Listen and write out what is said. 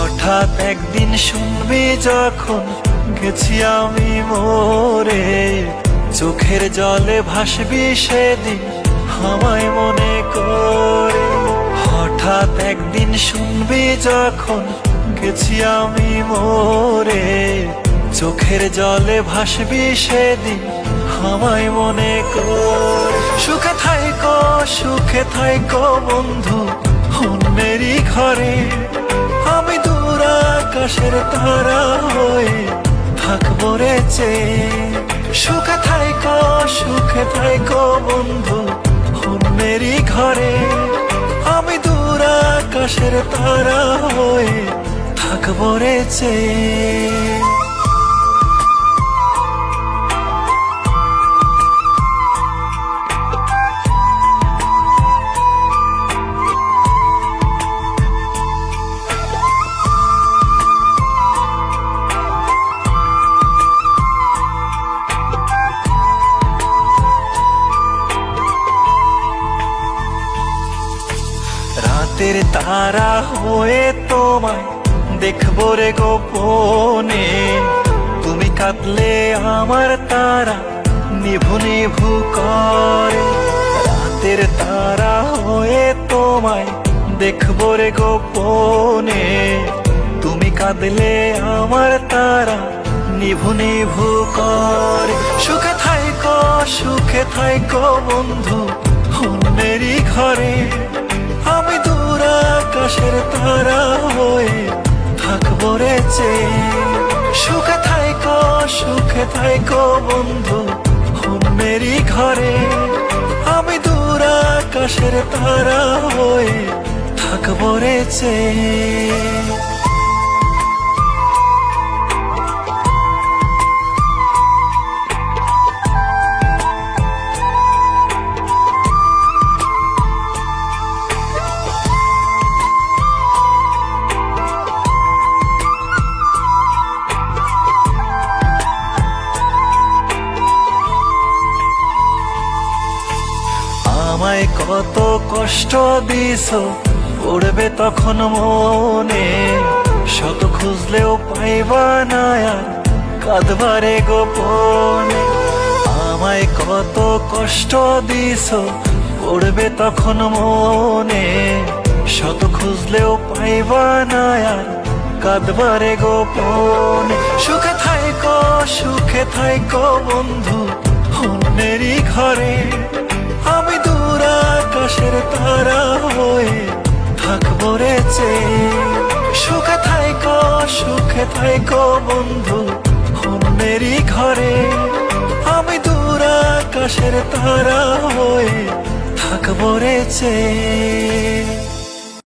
হঠাৎ একদিন শুনবি যখন গেছি আমি মরে, চোখের জলে ভাসবি সেদিন আমায় মনে করে। হঠাৎ একদিন শুনবি যখন গেছি আমি মরে, চোখের জলে ভাসবি সেদিন আমায় মনে করে। সুখে থাইকো বন্ধু অন্যেরই ঘরে, আমি দূর আকাশের তারা হয়ে থাকবো রে চেয়ে। সুখে থাইকো বন্ধু অন্যেরই ঘরে, আমি দূর আকাশের তারা হয়ে থাকবো রে চেয়ে। রাতের তারা হয়ে তোমায় দেখবো রে গোপনে, তুমি কাঁদলে আমার তারা নিভু নিভু করে। রাতের তারা হয়ে তোমায় দেখবো রে গোপনে, তুমি কাঁদলে আমার তারা নিভু নিভু করে। সুখে থাইকো বন্ধু অন্যেরই ঘরে, আমি দূর আকাশের তারা হয়ে থাকবো রে চেয়ে। সুখে থাইকো বন্ধু অন্যেরই ঘরে, আমি দূর আকাশের তারা হয়ে থাকবো রে চেয়ে। আমায় কত কষ্ট দিছো পড়বে তখন মনে, শত খুঁজলেও পাইবা না আর কাঁদবারে গোপনে। আমায় কত কষ্ট দিছো পড়বে তখন মনে, শত খুঁজলেও পাইবা না আর কাঁদবারে গোপনে। সুখে থাইকো বন্ধু অন্যেরই ঘরে, আমি দূর আকাশের তারা হয়ে থাকবো রে চেয়ে। সুখে থাইকো বন্ধু অন্যেরই ঘরে, আমি দূর আকাশের তারা হয়ে থাকবো রে চেয়ে।